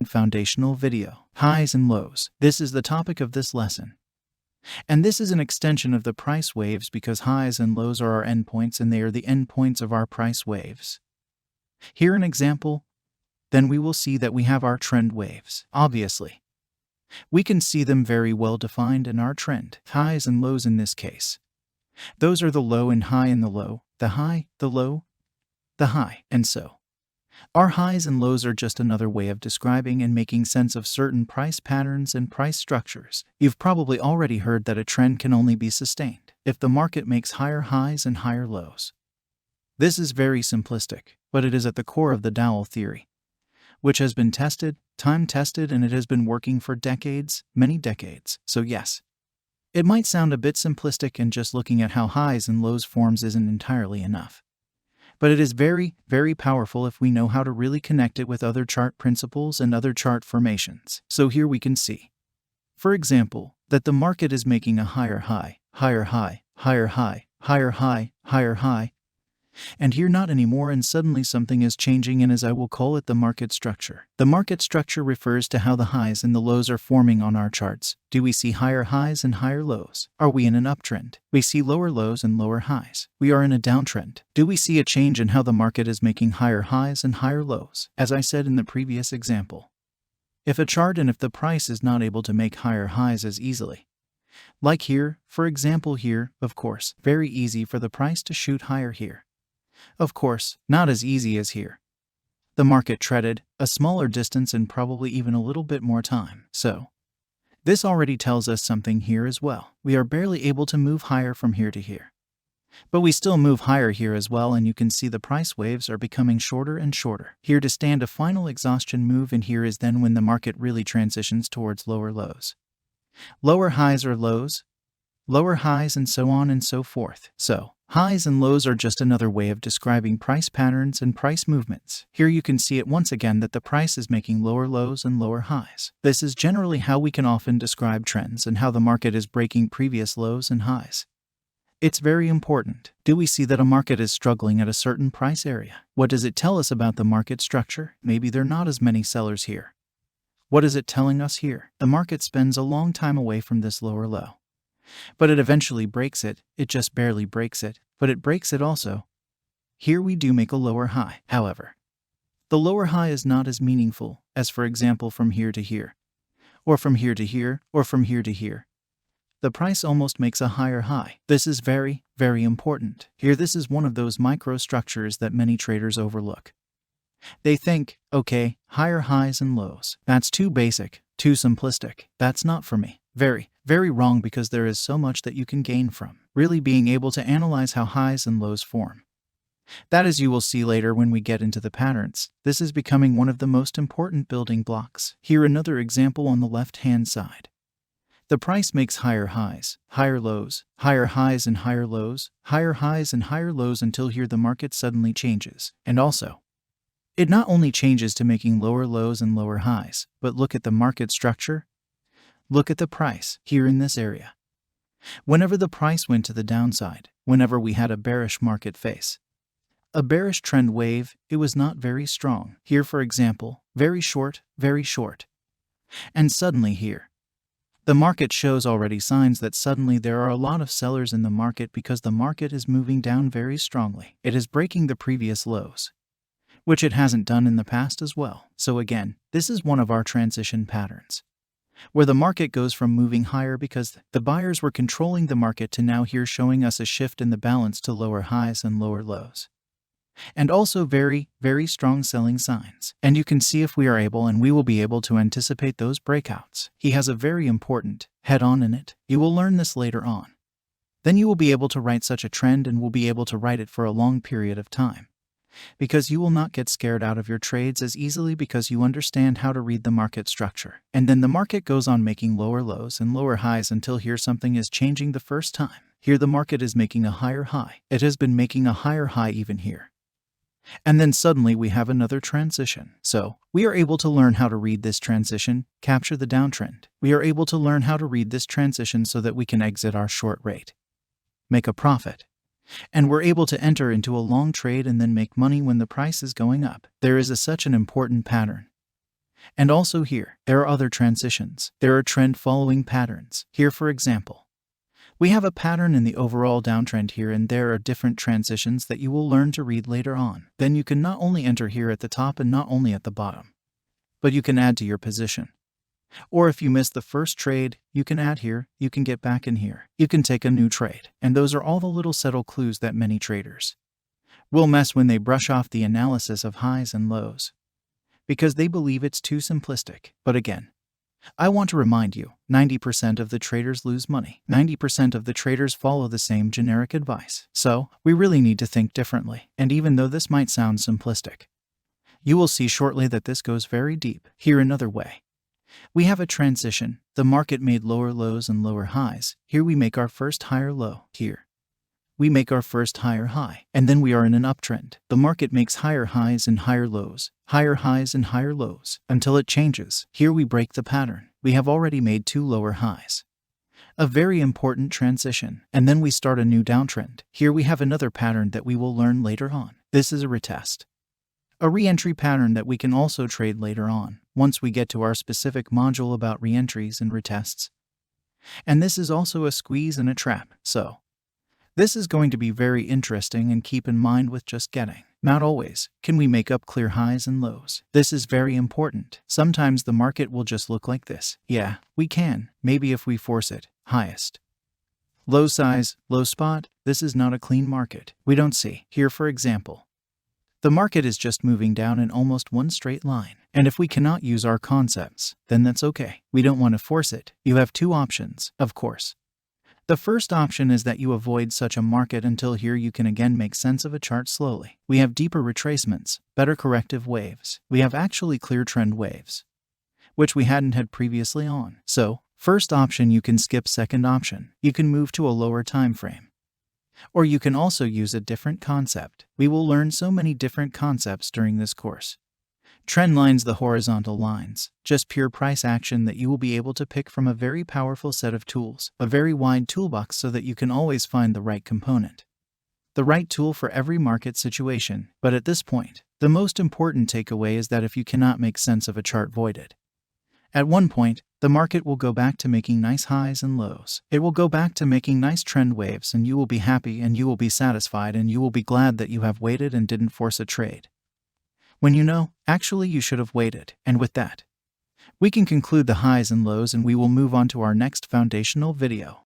Foundational video. Highs and lows. This is the topic of this lesson. And this is an extension of the price waves because highs and lows are our endpoints and they are the endpoints of our price waves. Here an example. Then we will see that we have our trend waves. Obviously, we can see them very well defined in our trend. Highs and lows in this case. Those are the low and high and the low, the high, the low, the high, and so. Our highs and lows are just another way of describing and making sense of certain price patterns and price structures. You've probably already heard that a trend can only be sustained if the market makes higher highs and higher lows. This is very simplistic, but it is at the core of the Dowell theory, which has been tested, time-tested, and it has been working for decades, many decades. So yes, it might sound a bit simplistic and just looking at how highs and lows forms isn't entirely enough. But it is very, very powerful if we know how to really connect it with other chart principles and other chart formations. So here we can see, for example, that the market is making a higher high, higher high, higher high, higher high, higher high, and here not anymore, and suddenly something is changing, and as I will call it, the market structure. The market structure refers to how the highs and the lows are forming on our charts. Do we see higher highs and higher lows? Are we in an uptrend? We see lower lows and lower highs. We are in a downtrend. Do we see a change in how the market is making higher highs and higher lows? As I said in the previous example, if a chart and if the price is not able to make higher highs as easily, like here, for example here, of course, very easy for the price to shoot higher here. Of course, not as easy as here. The market treaded a smaller distance and probably even a little bit more time. So, this already tells us something here as well. We are barely able to move higher from here to here. But we still move higher here as well, and you can see the price waves are becoming shorter and shorter. Here to stand a final exhaustion move, and here is then when the market really transitions towards lower lows. Lower highs or lows, lower highs, and so on and so forth. So, highs and lows are just another way of describing price patterns and price movements. Here you can see it once again that the price is making lower lows and lower highs. This is generally how we can often describe trends and how the market is breaking previous lows and highs. It's very important. Do we see that a market is struggling at a certain price area? What does it tell us about the market structure? Maybe there are not as many sellers here. What is it telling us here? The market spends a long time away from this lower low. But it eventually breaks it. It just barely breaks it, but it breaks it also. Here we do make a lower high. However, the lower high is not as meaningful as, for example, from here to here, or from here to here, or from here to here. The price almost makes a higher high. This is very, very important. Here this is one of those microstructures that many traders overlook. They think, okay, higher highs and lows. That's too basic, too simplistic. That's not for me. Very, very wrong, because there is so much that you can gain from really being able to analyze how highs and lows form. That, as you will see later when we get into the patterns, this is becoming one of the most important building blocks. Here another example on the left-hand side. The price makes higher highs, higher lows, higher highs and higher lows, higher highs and higher lows until here the market suddenly changes. And also, it not only changes to making lower lows and lower highs, but look at the market structure. Look at the price here in this area. Whenever the price went to the downside, whenever we had a bearish market face, a bearish trend wave, it was not very strong. Here, for example, very short, very short. And suddenly here, the market shows already signs that suddenly there are a lot of sellers in the market because the market is moving down very strongly. It is breaking the previous lows, which it hasn't done in the past as well. So again, this is one of our transition patterns, where the market goes from moving higher because the buyers were controlling the market to now here showing us a shift in the balance to lower highs and lower lows. And also very, very strong selling signs. And you can see if we are able, and we will be able to anticipate those breakouts. He has a very important head-on in it. You will learn this later on. Then you will be able to write such a trend and will be able to write it for a long period of time, because you will not get scared out of your trades as easily because you understand how to read the market structure. And then the market goes on making lower lows and lower highs until here something is changing the first time. Here the market is making a higher high. It has been making a higher high even here. And then suddenly we have another transition. So we are able to learn how to read this transition, capture the downtrend. We are able to learn how to read this transition so that we can exit our short rate, make a profit. And we're able to enter into a long trade and then make money when the price is going up. There is such an important pattern. And also here, there are other transitions. There are trend following patterns. Here, for example, we have a pattern in the overall downtrend here, and there are different transitions that you will learn to read later on. Then you can not only enter here at the top and not only at the bottom, but you can add to your position. Or if you missed the first trade, you can add here, you can get back in here, you can take a new trade. And those are all the little subtle clues that many traders will miss when they brush off the analysis of highs and lows, because they believe it's too simplistic. But again, I want to remind you, 90% of the traders lose money. 90% of the traders follow the same generic advice. So, we really need to think differently. And even though this might sound simplistic, you will see shortly that this goes very deep. Here another way. We have a transition. The market made lower lows and lower highs. Here we make our first higher low. Here we make our first higher high. And then we are in an uptrend. The market makes higher highs and higher lows, higher highs and higher lows, until it changes. Here we break the pattern. We have already made 2 lower highs. A very important transition. And then we start a new downtrend. Here we have another pattern that we will learn later on. This is a retest, a re-entry pattern that we can also trade later on, once we get to our specific module about re-entries and retests. And this is also a squeeze and a trap. So, this is going to be very interesting, and keep in mind with just getting, not always, can we make up clear highs and lows. This is very important. Sometimes the market will just look like this. Yeah, we can, maybe if we force it, highest, low size, low spot. This is not a clean market. We don't see. Here, for example, the market is just moving down in almost one straight line. And if we cannot use our concepts, then that's okay. We don't want to force it. You have 2 options, of course. The first option is that you avoid such a market until here you can again make sense of a chart slowly. We have deeper retracements, better corrective waves. We have actually clear trend waves, which we hadn't had previously on. So, first option, you can skip. Second option, you can move to a lower time frame. Or you can also use a different concept. We will learn so many different concepts during this course. Trend lines, the horizontal lines, just pure price action that you will be able to pick from a very powerful set of tools, a very wide toolbox, so that you can always find the right component, the right tool for every market situation. But at this point, the most important takeaway is that if you cannot make sense of a chart, void it. At one point, the market will go back to making nice highs and lows. It will go back to making nice trend waves, and you will be happy and you will be satisfied and you will be glad that you have waited and didn't force a trade, when you know, actually you should have waited. And with that, we can conclude the highs and lows, and we will move on to our next foundational video.